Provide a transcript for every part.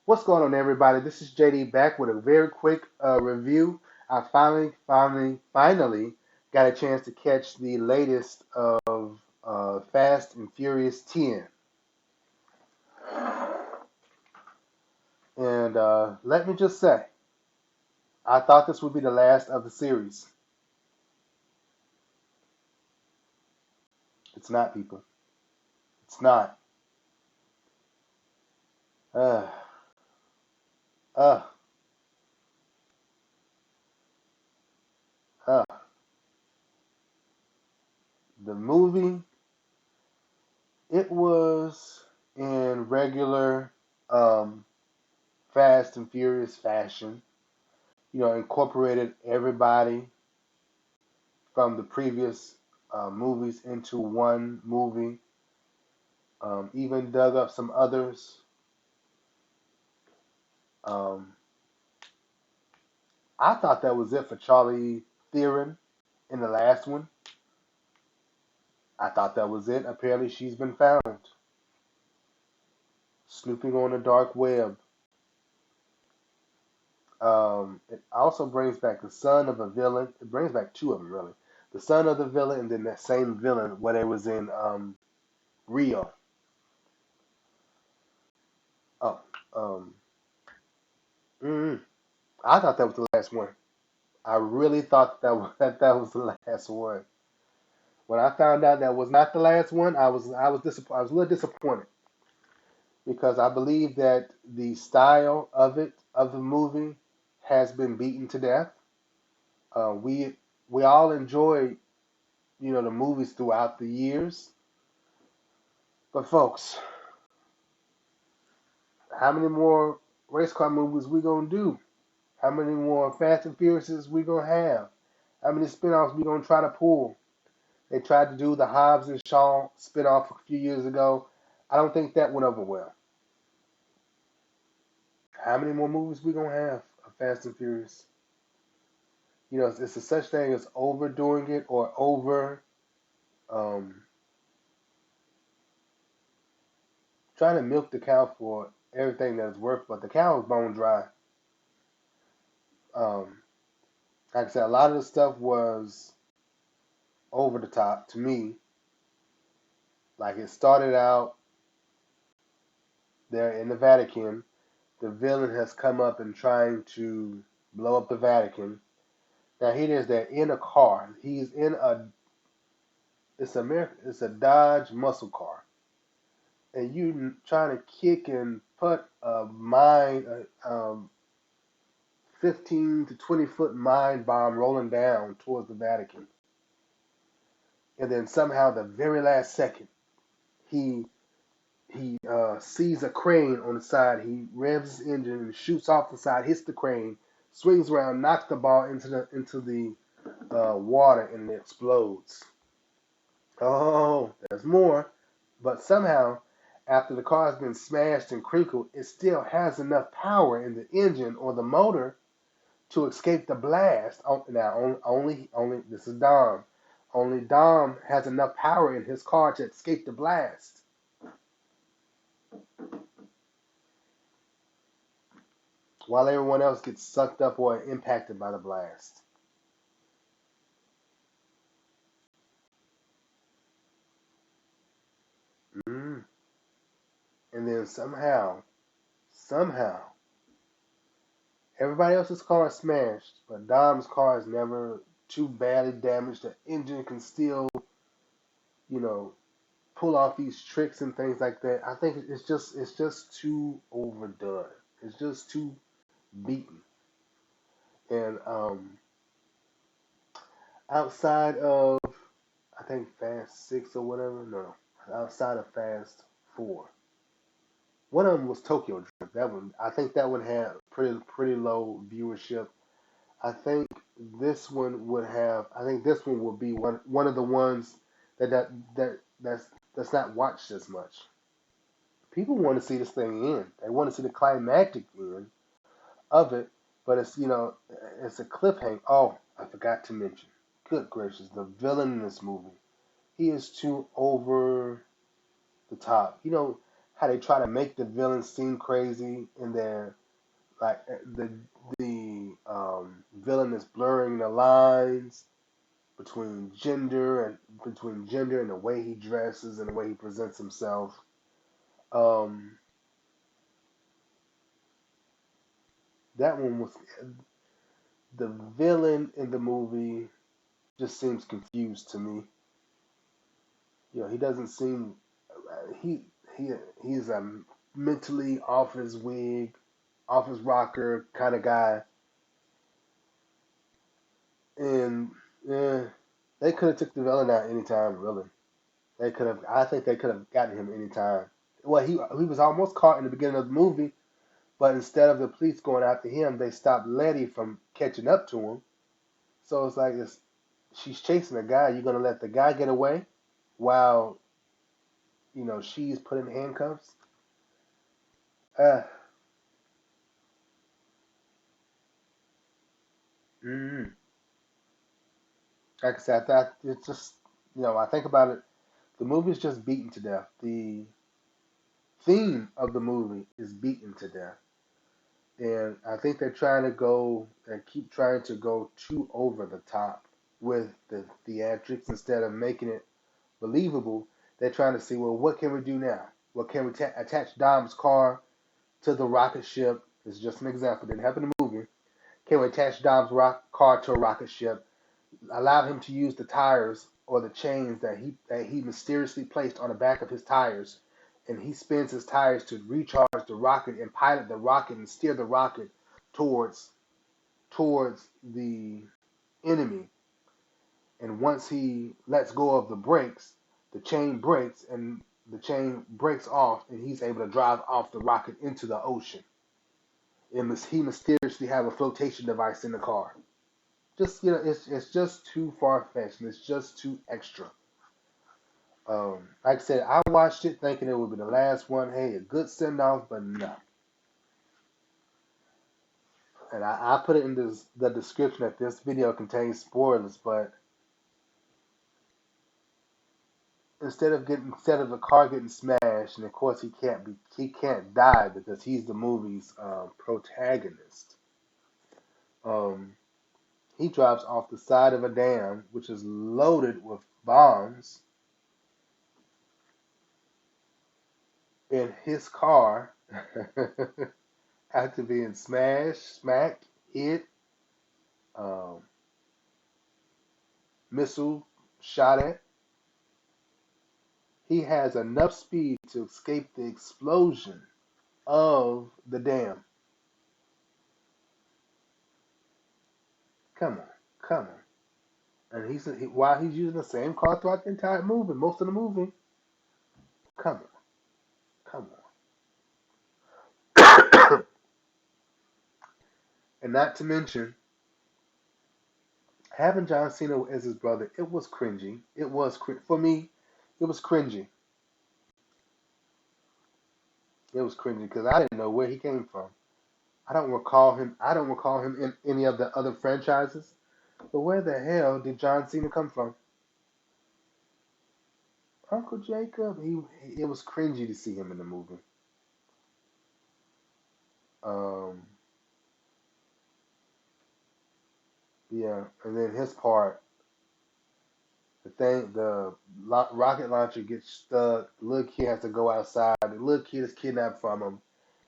What's going on, everybody? This is JD back with a very quick review. I finally got a chance to catch the latest of Fast and Furious 10. And let me just say, I thought this would be the last of the series. It's not, people. It's not. Uh, uh, uh. The movie, it was in regular um, Fast and Furious fashion. Incorporated everybody from the previous movies into one movie. Even dug up some others. Um, I thought that was it for Charlie Theron in the last one. I thought that was it. Apparently, she's been found snooping on the dark web. It also brings back the son of a villain. It brings back two of them, really. The son of the villain, and then that same villain when it was in Rio. Oh, um, mm, I thought that was the last one. I really thought that was the last one. When I found out that was not the last one, I was a little disappointed because I believe that the style of the movie has been beaten to death. We all enjoyed the movies throughout the years, but folks, how many more race car movies we gonna do? How many more Fast and Furiouses we gonna have? How many spin-offs we gonna try to pull? They tried to do the Hobbs and Shaw spinoff a few years ago. I don't think that went over well. How many more movies we gonna have of Fast and Furious? It's a such thing as overdoing it or um, trying to milk the cow for everything that it's worth, but the cow is bone dry. Um, like I said, a lot of the stuff was over the top to me. Like it started out there in the Vatican. The villain has come up and trying to blow up the Vatican. Now he is there in a car. He's in a it's a Dodge muscle car, and you trying to kick and put a mine, 15 to 20 foot mine bomb rolling down towards the Vatican, and then somehow the very last second he he sees a crane on the side. He revs his engine and shoots off the side, hits the crane, swings around, knocks the ball into the water, and it explodes. Oh, there's more. But somehow, after the car has been smashed and crinkled, it still has enough power in the engine or the motor to escape the blast. Now, only this is Dom. Only Dom has enough power in his car to escape the blast, while everyone else gets sucked up or impacted by the blast. Mm. And then somehow, everybody else's car is smashed, but Dom's car is never too badly damaged. The engine can still, you know, pull off these tricks and things like that. I think it's just too overdone. It's just too beaten. And outside of I think Fast Six or whatever, no, outside of Fast Four, one of them was Tokyo Drift. That one, I think that one had pretty low viewership. I think this one would have. I think this one would be one of the ones that that that that's not watched as much. People want to see this thing end. They want to see the climactic end of it, but it's a cliffhanger. Oh, I forgot to mention. Good gracious, the villain in this movie. He is too over the top. how they try to make the villains seem crazy, and they're like the villain is blurring the lines between gender and the way he dresses and the way he presents himself. Um, that one was the villain in the movie just seems confused to me. He doesn't seem he he he's a mentally off his wig, off his rocker kind of guy, and eh, they could have took the villain out anytime. Really, they could have. I think they could have gotten him anytime. Well, he was almost caught in the beginning of the movie, but instead of the police going after him, they stopped Letty from catching up to him. So it's like she's chasing a guy. You're gonna let the guy get away while she's put in handcuffs. Uh, mm Like I said, I thought it's just I think about it. The movie's just beaten to death. The theme of the movie is beaten to death, and I think they're trying to go and keep trying to go too over the top with the theatrics instead of making it believable. They're trying to see, well, what can we do now? Well, can we attach Dom's car to the rocket ship? It's just an example. Didn't happen in the movie. Can we attach Dom's car to a rocket ship? Allow him to use the tires or the chains that he mysteriously placed on the back of his tires, and he spins his tires to recharge the rocket and pilot the rocket and steer the rocket towards the enemy. And once he lets go of the brakes, the chain breaks and the chain breaks off, and he's able to drive off the rocket into the ocean. And he mysteriously have a flotation device in the car. Just it's just too far fetched and it's just too extra. Like I said, I watched it thinking it would be the last one. Hey, a good send off, but no. And I put it in the description that this video contains spoilers, but instead of the car getting smashed, and of course he can't die because he's the movie's protagonist. Um, he drops off the side of a dam, which is loaded with bombs, in his car after being smashed, smacked, hit, um, missile shot at. He has enough speed to escape the explosion of the dam. Come on, come on. And while he's using the same car throughout the entire movie, most of the movie, come on, come on. And not to mention, having John Cena as his brother, it was cringy. For me, it was cringy. It was cringy because I didn't know where he came from. I don't recall him. I don't recall him in any of the other franchises. But where the hell did John Cena come from? Uncle Jacob. It was cringy to see him in the movie. Um, yeah, and then his part, the rocket launcher gets stuck. The little kid has to go outside. The little kid is kidnapped from him,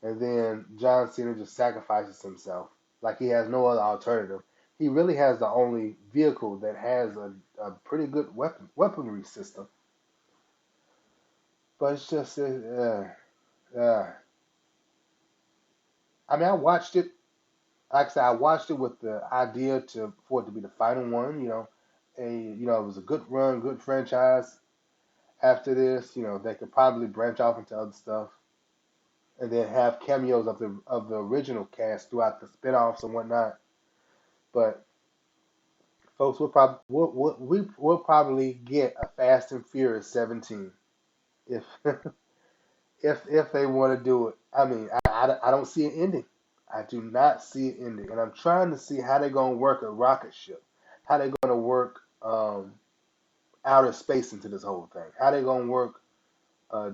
and then John Cena just sacrifices himself like he has no other alternative. He really has the only vehicle that has a pretty good weaponry system. But it's just, uh, I mean, I watched it. Like I said, I watched it with the idea for it to be the final one. It was a good run, good franchise. After this, they could probably branch off into other stuff, and then have cameos of the original cast throughout the spinoffs and whatnot. But folks, we'll probably get a Fast and Furious 17 if if they want to do it. I mean, I don't see it ending. I do not see it ending, and I'm trying to see how they're gonna work a rocket ship, how they're gonna work outer space into this whole thing, how they're gonna work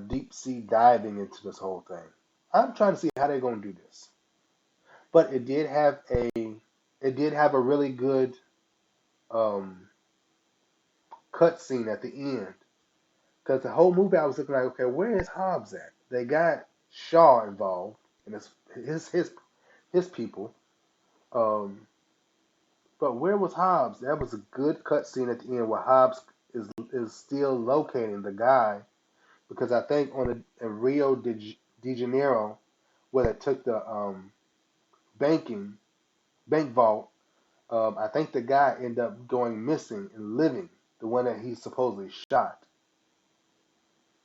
deep sea diving into this whole thing. I'm trying to see how they're gonna do this. But it did have a really good um, cut scene at the end. Because the whole movie I was looking like, okay, where is Hobbs at? They got Shaw involved and his people. Um, but where was Hobbs? That was a good cut scene at the end where Hobbs is still locating the guy because I think in Rio de Janeiro where they took the bank vault, I think the guy ended up going missing and living. The one that he supposedly shot.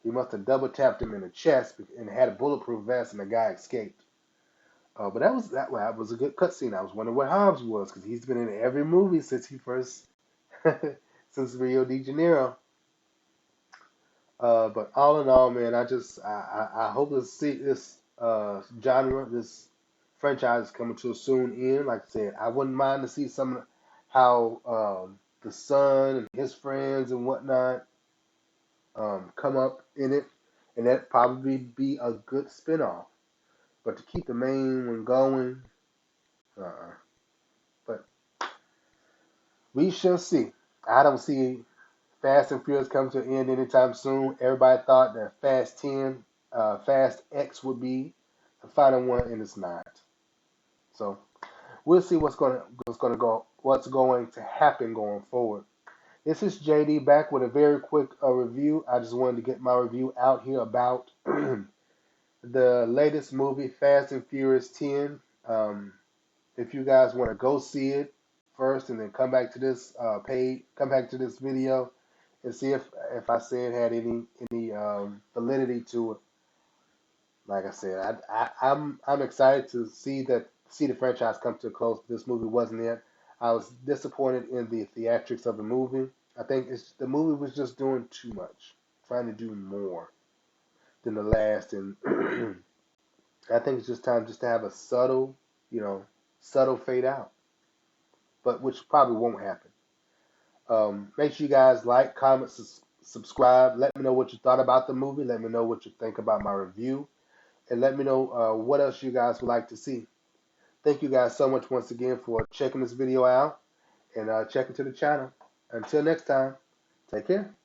He must have double tapped him in the chest and had a bulletproof vest, and the guy escaped. But that was a good cutscene. I was wondering what Hobbs was because he's been in every movie since he first since Rio de Janeiro. But all in all, man, I hope to see this genre, this franchise coming to a soon end. Like I said, I wouldn't mind to see some how the son and his friends and whatnot come up in it, and that probably be a good spinoff. But to keep the main one going, uh, but we shall see. I don't see Fast and Furious coming to an end anytime soon. Everybody thought that Fast 10, Fast X would be the final one, and it's not. So we'll see what's going to happen going forward. This is JD back with a very quick review. I just wanted to get my review out here about the latest movie, Fast and Furious 10. Um, if you guys want to go see it first and then come back to this video and see if I said had any validity to it. Like I said, I'm excited to see the franchise come to a close. This movie wasn't it. I was disappointed in the theatrics of the movie. I think the movie was just doing too much, trying to do more than the last, and I think it's just time just to have a you know, subtle fade out, but which probably won't happen. Make sure you guys like, comment, subscribe. Let me know what you thought about the movie. Let me know what you think about my review, and let me know what else you guys would like to see. Thank you guys so much once again for checking this video out and checking to the channel. Until next time, take care.